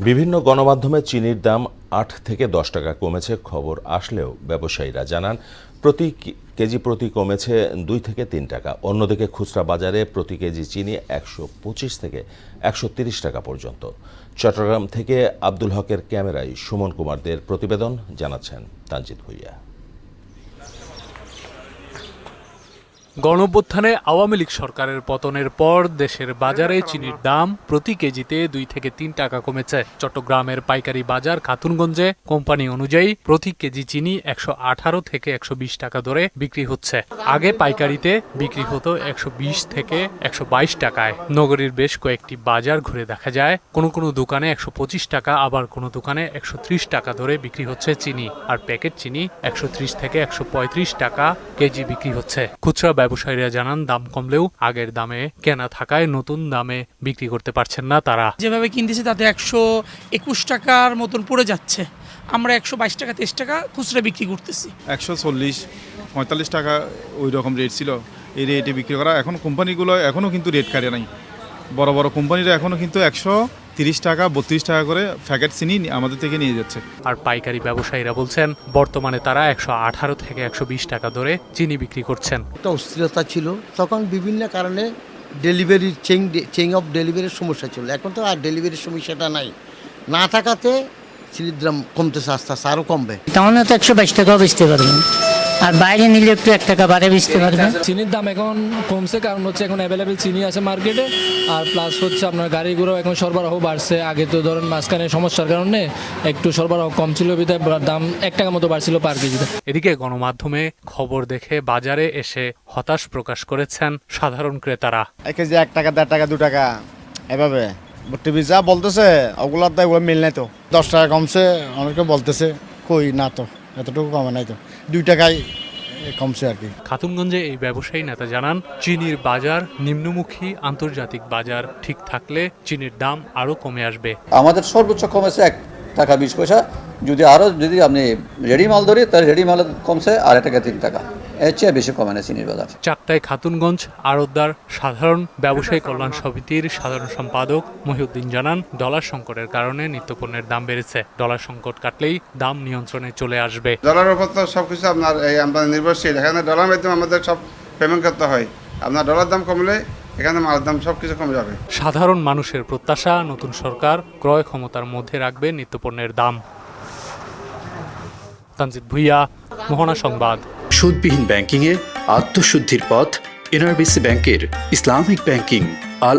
বিভিন্ন গণমাধ্যমে চিনির দাম ৮ থেকে ১০ টাকা কমেছে খবর আসলেও ব্যবসায়ীরা জানান প্রতি কেজি প্রতি কমেছে ২ থেকে ৩ টাকা। অন্যদিকে খুচরা বাজারে প্রতি কেজি চিনি ১২৫ থেকে ১৩০ টাকা পর্যন্ত। চট্টগ্রাম থেকে আব্দুল হকের ক্যামেরায় সুমন কুমারদের প্রতিবেদন, জানাচ্ছেন তানজিদ ভুইয়া। গণঅভ্যুত্থানে আওয়ামী লীগ সরকারের পতনের পর দেশের বাজারে চিনির দাম প্রতি কেজিতে ২ থেকে ৩ টাকা কমেছে। চট্টগ্রামের পাইকারি বাজার খাতুনগঞ্জে কোম্পানি অনুযায়ী প্রতি কেজি চিনি ১১৮ থেকে ১২০ টাকা দরে বিক্রি হচ্ছে। আগে পাইকারিতে বিক্রি হতো ১২০ থেকে ১২২ টাকায়। নগরীর বেশ কয়েকটি বাজার ঘুরে দেখা যায় কোনো কোনো দোকানে ১২৫ টাকা, আবার কোনো দোকানে ১৩০ টাকা দরে বিক্রি হচ্ছে চিনি। আর প্যাকেট চিনি ১৩০ থেকে ১৩৫ টাকা কেজি বিক্রি হচ্ছে। খুচরা ব্যবসায়ীরা জানান দাম কমলেও আগের দামে কেনা থাকায় নতুন দামে বিক্রি করতে পারছেন না তারা। যেভাবে কিনতেছে তাতে ১২১ টাকার মতন পড়ে যাচ্ছে। আমরা ১২২ টাকা ২৩ টাকা খুচরা বিক্রি করতেছি। ১৪০-৪৫ টাকা ওই রকম রেট ছিল, এই রেটে বিক্রি করা। এখন কোম্পানিগুলো এখনও কিন্তু রেট কাটে নাই। বড় বড় কোম্পানিরা এখনও কিন্তু ১৩০ টাকা ৩২ টাকা করে প্যাকেট চিনি আমাদের থেকে নিয়ে যাচ্ছে। আর পাইকারি ব্যবসায়ীরা বলছেন বর্তমানে তারা ১১৮ থেকে ১২০ টাকা দরে চিনি বিক্রি করছেন। একটা অস্থিরতা ছিল, তখন বিভিন্ন কারণে ডেলিভারির চেইন অফ ডেলিভারির সমস্যা ছিল। এখন তো আর ডেলিভারির সমস্যাটা নাই, না থাকাতে চিনির দাম কমতেছে, আস্তে আস্তে আরও কমবে। তাহলে তো ১২২ টাকাও বেচতে পারবেন, আর বাইরে নিলে একটু ১ টাকা বাড়ে বেচতে পারবেন। চিনির দাম এখন কমছে, কারণ হচ্ছে এখন অ্যাভেলেবেল চিনি আছে মার্কেটে। আর প্লাস হচ্ছে আপনার গাড়িগুলো এখন সরবরাহ বাড়ছে। আগে তো ধরেন মাঝখানে সমস্যার কারণে একটু সরবরাহ কম ছিল, বিধায় দাম ১ টাকা মতো বাড়ছিল পার কেজিতে। এদিকে গণমাধ্যমে খবর দেখে বাজারে এসে হতাশ প্রকাশ করেছেন সাধারণ ক্রেতারা। ১ কেজি ১ টাকা ১.৫ টাকা ২ টাকা এভাবে টিভি যা বলতেছে ওগুলোর দাম মিল নাই তো। ১০ টাকা কমছে, অনেকে বলতেছে কই না তো, এতটুকু কমে নাই তো, ২ টাকায় কমছে আর কি। খাতুনগঞ্জে এই ব্যবসায়ী নেতা জানান চিনির বাজার নিম্নমুখী, আন্তর্জাতিক বাজার ঠিক থাকলে চিনির দাম আরও কমে আসবে। আমাদের সর্বোচ্চ কমেছে ১ টাকা ২০ পয়সা। যদি আপনি রেডি মাল ধরি তাহলে রেডি মাল কমছে ২.৫ টাকা ৩ টাকা, এর চেয়ে বেশি কমে না চিনির বাজার। চাকতাই খাতুনগঞ্জ আড়তদার সাধারণ ব্যবসায়ী কল্যাণ সমিতির সাধারণ সম্পাদক মহিউদ্দিন জানান ডলার সংকটের কারণে নিত্যপণ্যের দাম বেড়েছে। ডলার সংকট কাটলেই দাম নিয়ন্ত্রণে চলে আসবে। ডলারের উপর তো সবকিছু আপনার এই আমদানি নির্ভরশীল। এখানে ডলার মাধ্যমে আমাদের সব পেমেন্ট করতে হয়। আপনার ডলার দাম কমলে এখানে মালের দাম সবকিছু কমে যাবে। সাধারণ মানুষের প্রত্যাশা নতুন সরকার ক্রয় ক্ষমতার মধ্যে রাখবে নিত্যপণ্যের দাম। তানজিদ ভুইয়া, মোহনা সংবাদ। সুদবিহীন ব্যাংকিংয়ে আত্মশুদ্ধির পথ, এনআরবিসি ব্যাংকের ইসলামিক ব্যাংকিং আল